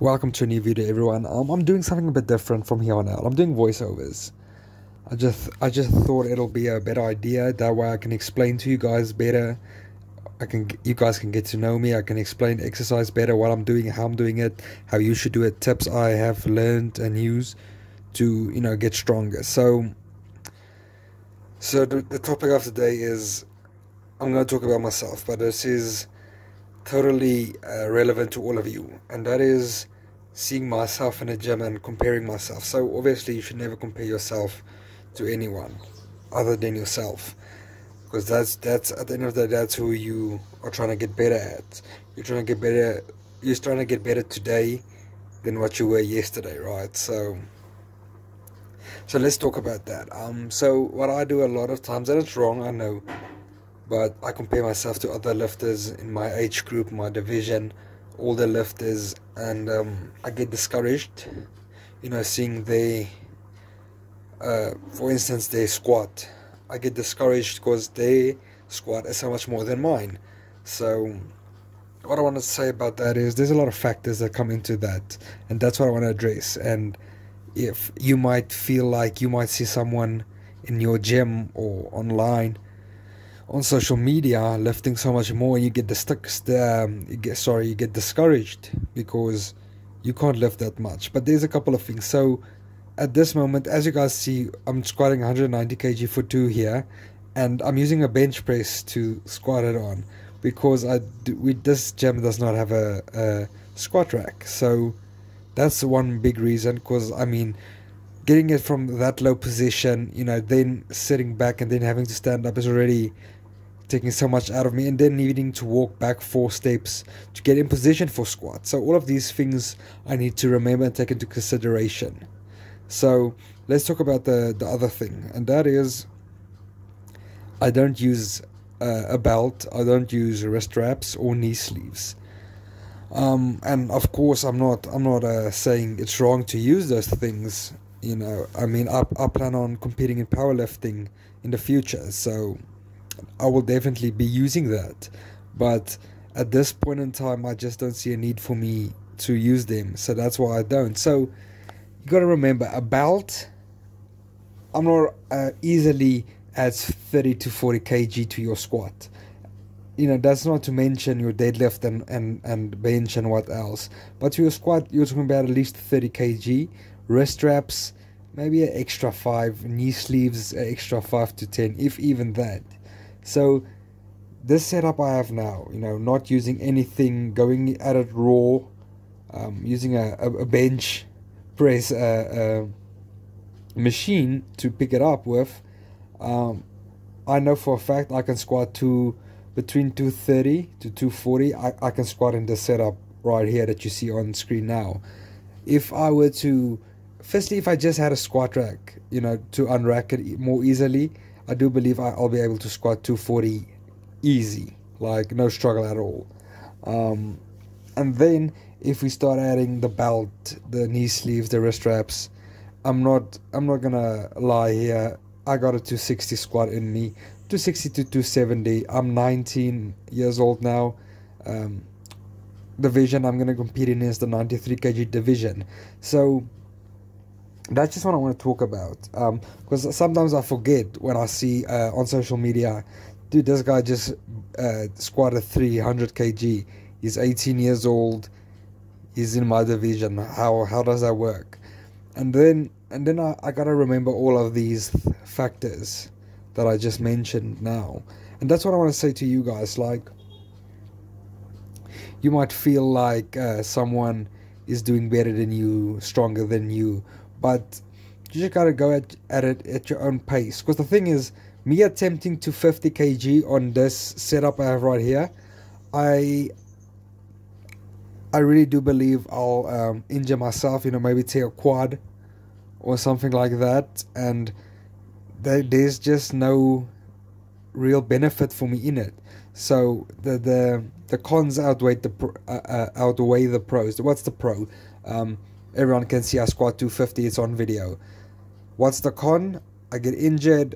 Welcome to a new video, everyone. I'm doing something a bit different from here on out. I'm doing voiceovers. I just thought it'll be a better idea. That way I can explain to you guys better. You guys can get to know me. I can explain exercise better, what I'm doing, how I'm doing it, how you should do it, tips I have learned and use to, get stronger. So the topic of today is, I'm going to talk about myself, but this is totally relevant to all of you, and that is seeing myself in a gym and comparing myself. So obviously you should never compare yourself to anyone other than yourself, because that's at the end of the day, that's who you are trying to get better at. You're trying to get better today than what you were yesterday, right? So let's talk about that. So what I do a lot of times, and it's wrong, I know, but I compare myself to other lifters in my age group, my division, older lifters, and I get discouraged, seeing for instance, their squat. I get discouraged because their squat is so much more than mine. So what I want to say about that is there's a lot of factors that come into that, and that's what I want to address. And if you might feel like you might see someone in your gym or online on social media lifting so much more, and you get you get discouraged because you can't lift that much. But there's a couple of things. So at this moment, as you guys see, I'm squatting 190 kg for 2 here, and I'm using a bench press to squat it on, because this gym does not have a squat rack. So that's one big reason, because getting it from that low position, then sitting back and then having to stand up is already taking so much out of me, and then needing to walk back 4 steps to get in position for squat. So all of these things I need to remember and take into consideration. So let's talk about the other thing, and that is, I don't use a belt, I don't use wrist straps or knee sleeves. And of course I'm not saying it's wrong to use those things. I plan on competing in powerlifting in the future, so I will definitely be using that. But at this point in time, I just don't see a need for me to use them, so that's why I don't. So you got to remember, a belt, I'm not easily adds 30 to 40 kg to your squat. That's not to mention your deadlift and bench and what else. But to your squat, you're talking about at least 30 kg. Wrist straps, maybe an extra 5. Knee sleeves, an extra 5 to 10, if even that. So this setup I have now, not using anything, going at it raw, using a bench press machine to pick it up with, I know for a fact I can squat between 230 to 240. I can squat in this setup right here that you see on screen now. If I were to, firstly, if I just had a squat rack, to unrack it more easily, I do believe I'll be able to squat 240 easy, like no struggle at all. And then if we start adding the belt, the knee sleeves, the wrist straps, I'm not gonna lie here, I got a 260 squat in me, 260 to 270. I'm 19 years old now. Division I'm gonna compete in is the 93 kg division. So that's just what I want to talk about, because sometimes I forget when I see on social media, dude, this guy just squatted 300 kg, he's 18 years old, he's in my division, how does that work? And then I gotta remember all of these factors that I just mentioned now. And that's what I want to say to you guys. Like, you might feel like someone is doing better than you, stronger than you, but you just gotta go at it at your own pace. Because the thing is, me attempting to 50 kg on this setup I have right here, I really do believe I'll injure myself, maybe tear a quad or something like that, and there's just no real benefit for me in it. So the cons outweigh the pros. What's the pro? Everyone can see I squat 250, it's on video. What's the con? I get injured.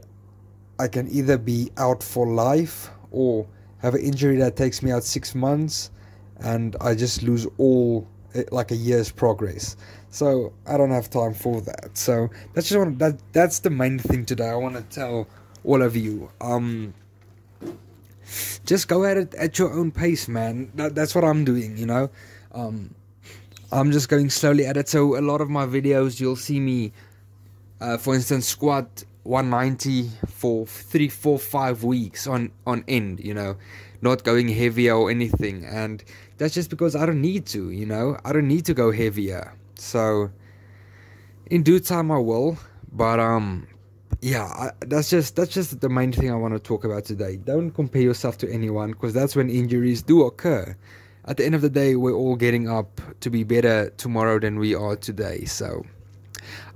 I can either be out for life or have an injury that takes me out 6 months, and I just lose all like a year's progress. So I don't have time for that. So that's the main thing today. I want to tell all of you. Just go at it at your own pace, man. That's what I'm doing, you know. I'm just going slowly at it. So a lot of my videos, you'll see me, for instance, squat 190 for 3, 4, 5 weeks on end, you know, not going heavier or anything. And that's just because I don't need to, you know. I don't need to go heavier. So in due time I will. But yeah, that's just the main thing I want to talk about today. Don't compare yourself to anyone, because that's when injuries do occur. At the end of the day, we're all getting up to be better tomorrow than we are today. So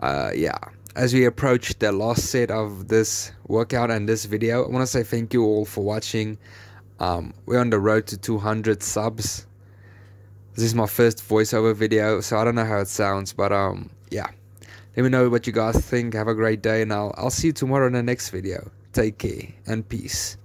yeah, as we approach the last set of this workout and this video, I want to say thank you all for watching. We're on the road to 200 subs. This is my first voiceover video, so I don't know how it sounds, but yeah. Let me know what you guys think. Have a great day, and I'll see you tomorrow in the next video. Take care and peace.